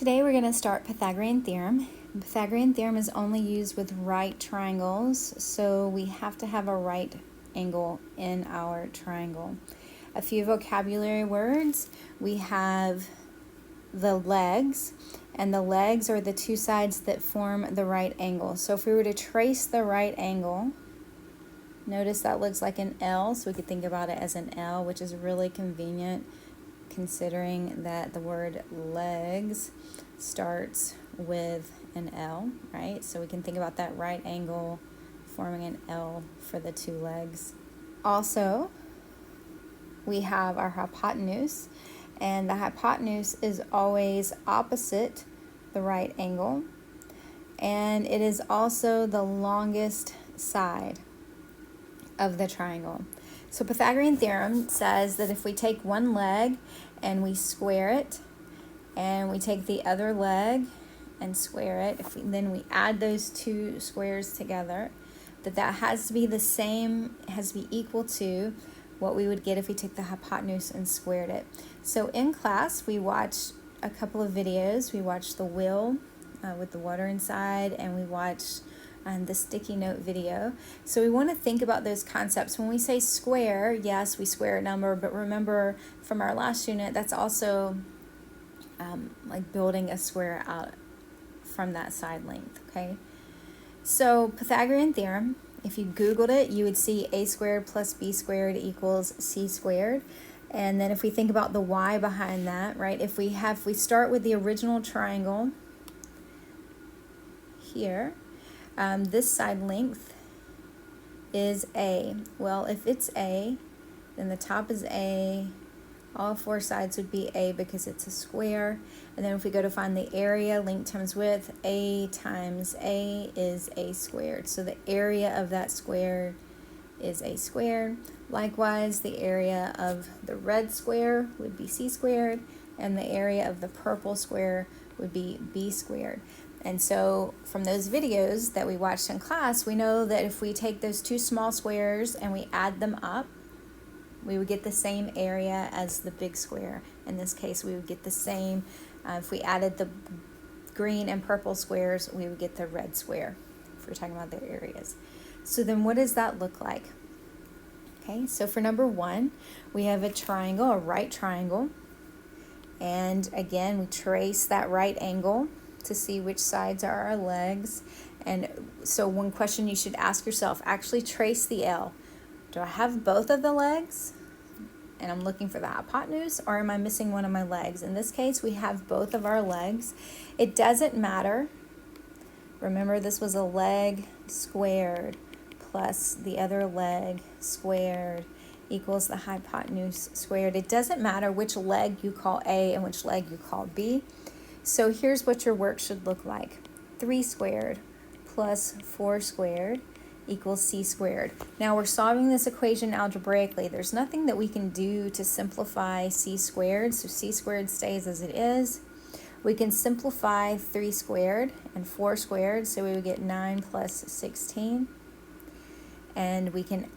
Today we're going to start Pythagorean Theorem. Pythagorean Theorem is only used with right triangles, so we have to have a right angle in our triangle. A few vocabulary words. We have the legs, and the legs are the two sides that form the right angle. So if we were to trace the right angle, notice that looks like an L, so we could think about it as an L, which is really convenient considering that the word legs starts with an L, right? So we can think about that right angle forming an L for the two legs. Also, we have our hypotenuse, and the hypotenuse is always opposite the right angle, and it is also the longest side of the triangle. So Pythagorean theorem says that if we take one leg and we square it, and we take the other leg and square it, then we add those two squares together, that has to be the same, has to be equal to what we would get if we took the hypotenuse and squared it. So in class, we watched a couple of videos. We watched the wheel with the water inside, and we watched the sticky note video. So we want to think about those concepts. When we say square, yes, we square a number, but remember from our last unit, that's also like building a square out from that side length, okay? So Pythagorean theorem, if you Googled it, you would see a squared plus b squared equals c squared. And then if we think about the y behind that, right, if we start with the original triangle here, this side length is a. Well, if it's a, then the top is a, all four sides would be a because it's a square. And then if we go to find the area, length times width, a times a is a squared. So the area of that square is a squared. Likewise, the area of the red square would be c squared, and the area of the purple square would be b squared. And so from those videos that we watched in class, we know that if we take those two small squares and we add them up, we would get the same area as the big square. In this case, we would get the same. If we added the green and purple squares, we would get the red square, if we're talking about their areas. So then what does that look like? Okay, so for number one, we have a triangle, a right triangle. And again, we trace that right angle to see which sides are our legs. And so one question you should ask yourself, actually trace the L. Do I have both of the legs and I'm looking for the hypotenuse, or am I missing one of my legs? In this case, we have both of our legs. It doesn't matter. Remember, this was a leg squared plus the other leg squared equals the hypotenuse squared. It doesn't matter which leg you call A and which leg you call B. So here's what your work should look like. 3 squared plus 4 squared equals c squared. Now we're solving this equation algebraically. There's nothing that we can do to simplify c squared, so c squared stays as it is. We can simplify 3 squared and 4 squared, so we would get 9 plus 16. And we can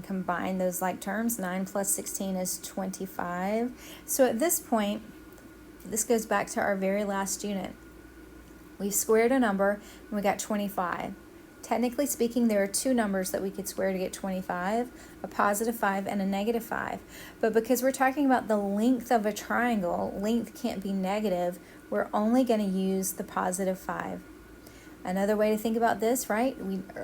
combine those like terms. 9 plus 16 is 25. So at this point, this goes back to our very last unit. We've squared a number and we got 25. Technically speaking, there are two numbers that we could square to get 25, a positive 5 and a negative 5. But because we're talking about the length of a triangle, length can't be negative, we're only going to use the positive 5. Another way to think about this, right?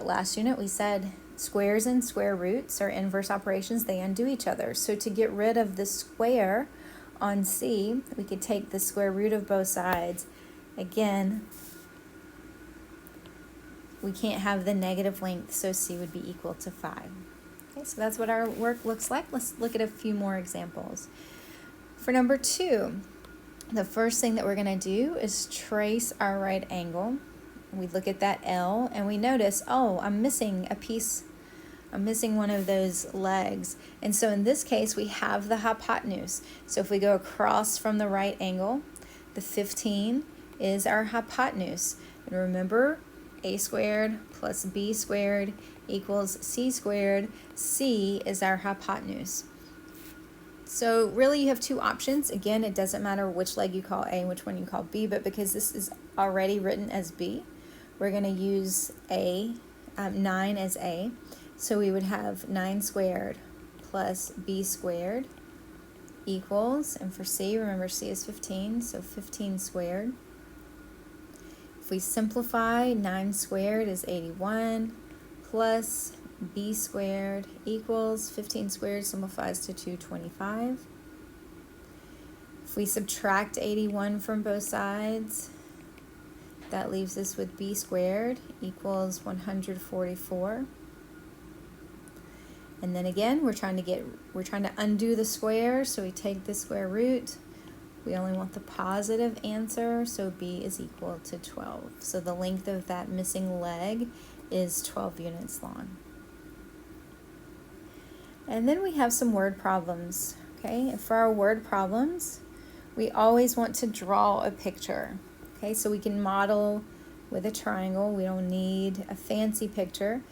Last unit we said squares and square roots are inverse operations, they undo each other. So to get rid of the square on C, we could take the square root of both sides. Again, we can't have the negative length, so C would be equal to 5. Okay, so that's what our work looks like. Let's look at a few more examples. For number 2, the first thing that we're going to do is trace our right angle. We look at that L and we notice, oh, I'm missing a piece. I'm missing one of those legs. And so in this case, we have the hypotenuse. So if we go across from the right angle, the 15 is our hypotenuse. And remember, a squared plus b squared equals c squared. C is our hypotenuse. So really you have two options. Again, it doesn't matter which leg you call A and which one you call B, but because this is already written as B, we're going to use 9 as A. So we would have 9 squared plus B squared equals, and for C, remember C is 15, so 15 squared. If we simplify, 9 squared is 81 plus B squared equals 15 squared simplifies to 225. If we subtract 81 from both sides, that leaves us with B squared equals 144. And then again, we're trying to undo the square, so we take the square root. We only want the positive answer, so B is equal to 12. So the length of that missing leg is 12 units long. And then we have some word problems, okay? And for our word problems, we always want to draw a picture, okay? So we can model with a triangle. We don't need a fancy picture.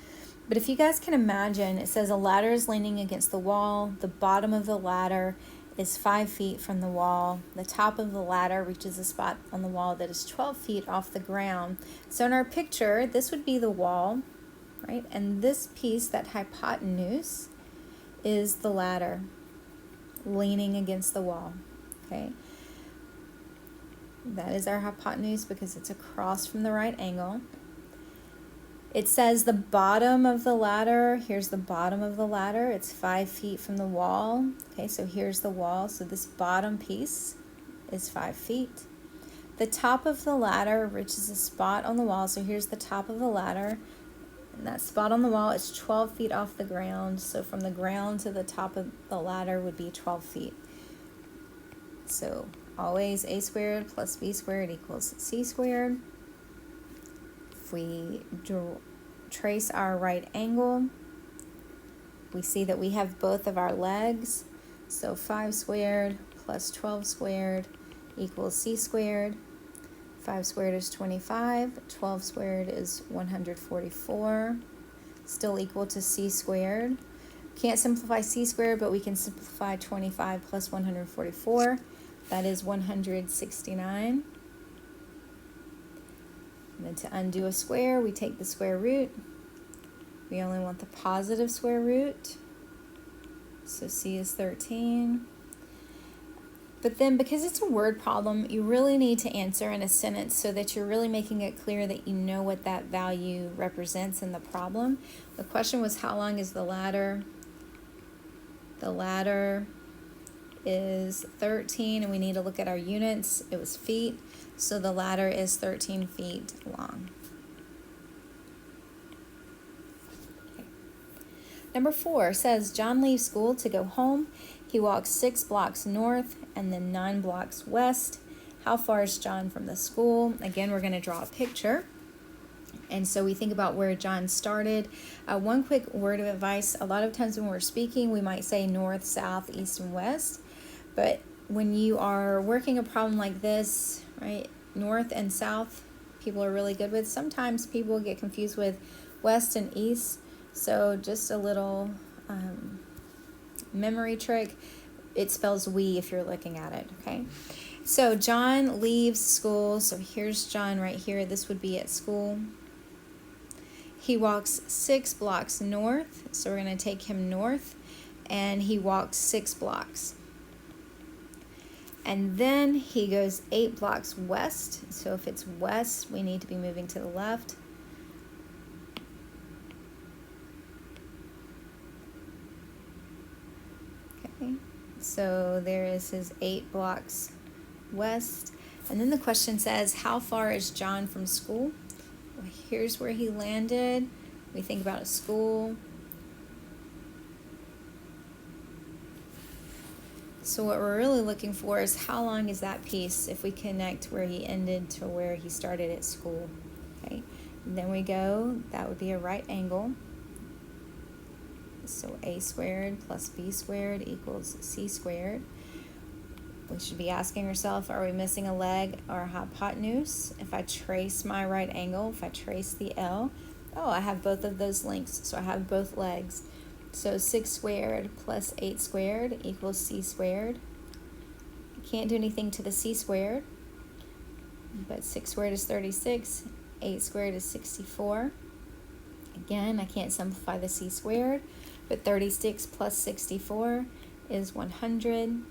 But if you guys can imagine, it says a ladder is leaning against the wall. The bottom of the ladder is 5 feet from the wall. The top of the ladder reaches a spot on the wall that is 12 feet off the ground. So in our picture, this would be the wall, right? And this piece, that hypotenuse, is the ladder leaning against the wall, okay? That is our hypotenuse because it's across from the right angle. It says the bottom of the ladder, here's the bottom of the ladder, it's 5 feet from the wall. Okay, so here's the wall, so this bottom piece is 5 feet. The top of the ladder reaches a spot on the wall, so here's the top of the ladder, and that spot on the wall is 12 feet off the ground, so from the ground to the top of the ladder would be 12 feet. So always A squared plus B squared equals C squared. If we trace our right angle, we see that we have both of our legs. So 5 squared plus 12 squared equals C squared. 5 squared is 25. 12 squared is 144. Still equal to C squared. Can't simplify C squared, but we can simplify 25 plus 144. That is 169. And then to undo a square, we take the square root. We only want the positive square root. So C is 13. But then because it's a word problem, you really need to answer in a sentence so that you're really making it clear that you know what that value represents in the problem. The question was, how long is the ladder? The ladder is 13, and we need to look at our units. It was feet. So the ladder is 13 feet long. Okay. Number 4 says, John leaves school to go home. He walks 6 blocks north and then 9 blocks west. How far is John from the school? Again, we're going to draw a picture. And so we think about where John started. One quick word of advice. A lot of times when we're speaking, we might say north, south, east, and west. But when you are working a problem like this, right, north and south, people are really good with. Sometimes people get confused with west and east. So just a little memory trick. It spells we if you're looking at it, okay? So John leaves school. So here's John right here. This would be at school. He walks 6 blocks north. So we're going to take him north. And he walks 6 blocks. And then he goes 8 blocks west. So if it's west, we need to be moving to the left. Okay, so there is his 8 blocks west. And then the question says, how far is John from school? Well, here's where he landed. We think about a school. So what we're really looking for is how long is that piece if we connect where he ended to where he started at school. Okay, and then we go, that would be a right angle. So A squared plus B squared equals C squared. We should be asking ourselves, are we missing a leg or a hypotenuse? If I trace my right angle, if I trace the L, oh, I have both of those lengths, so I have both legs. So 6 squared plus 8 squared equals c squared. Can't do anything to the c squared, but 6 squared is 36, 8 squared is 64. Again, I can't simplify the c squared, but 36 plus 64 is 100.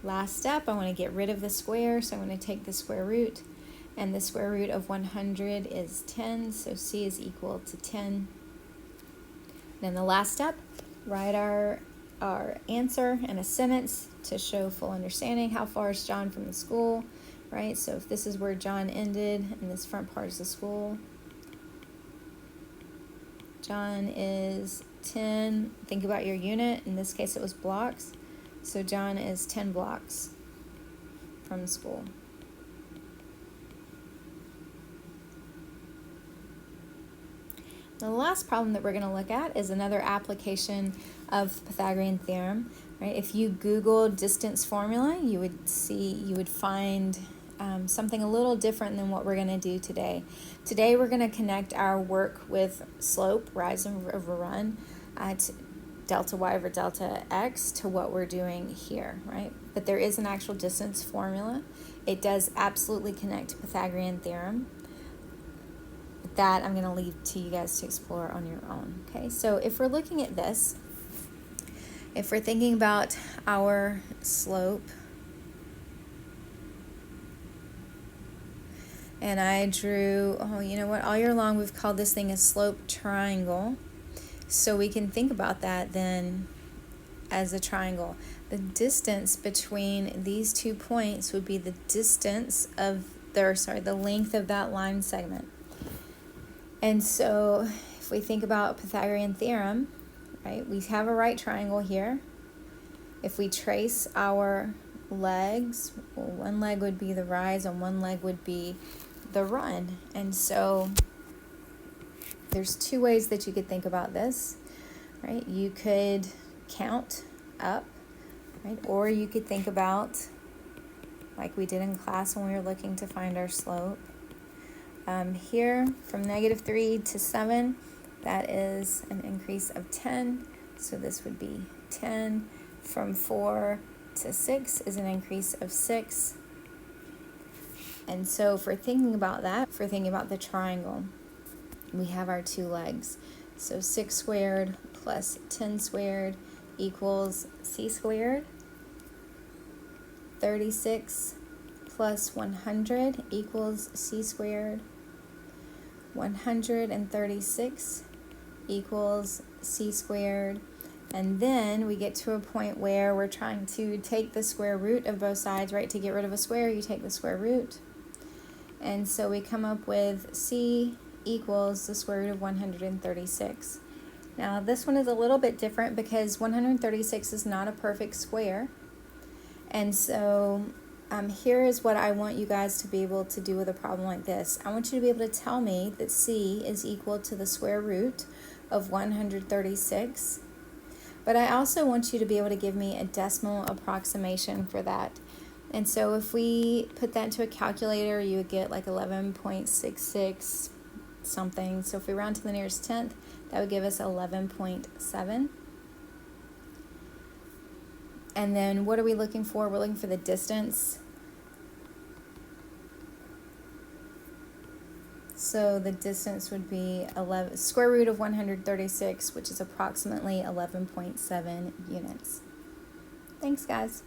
Last step, I want to get rid of the square, so I'm going to take the square root, and the square root of 100 is 10, so c is equal to 10. Then the last step, write our answer in a sentence to show full understanding. How far is John from the school, right? So if this is where John ended and this front part is the school, John is 10, think about your unit, in this case it was blocks, so John is 10 blocks from school. The last problem that we're going to look at is another application of Pythagorean theorem, right? If you Google distance formula, you would find something a little different than what we're going to do today. Today we're going to connect our work with slope, rise over run, at delta y over delta x to what we're doing here, right? But there is an actual distance formula. It does absolutely connect to Pythagorean theorem. That I'm going to leave to you guys to explore on your own. Okay, so if we're looking at this, if we're thinking about our slope, and I drew, oh, you know what, all year long we've called this thing a slope triangle, so we can think about that then as a triangle. The distance between these 2 points would be the distance of the length of that line segment. And so if we think about Pythagorean theorem, right, we have a right triangle here. If we trace our legs, well, one leg would be the rise and one leg would be the run. And so there's 2 ways that you could think about this, right? You could count up, right? Or you could think about, like we did in class when we were looking to find our slope. Here, from -3 to 7, that is an increase of 10, so this would be 10. From 4 to 6 is an increase of 6. And so if we're thinking about that, if we're thinking about the triangle, we have our 2 legs. So 6 squared plus 10 squared equals c squared. 36 plus 100 equals c squared. 136 equals c squared. And then we get to a point where we're trying to take the square root of both sides, right? To get rid of a square, you take the square root. And so we come up with c equals the square root of 136. Now this one is a little bit different because 136 is not a perfect square. And so here is what I want you guys to be able to do with a problem like this. I want you to be able to tell me that c is equal to the square root of 136. But I also want you to be able to give me a decimal approximation for that. And so if we put that into a calculator, you would get like 11.66 something. So if we round to the nearest tenth, that would give us 11.7. And then what are we looking for? We're looking for the distance. So the distance would be square root of 136, which is approximately 11.7 units. Thanks, guys.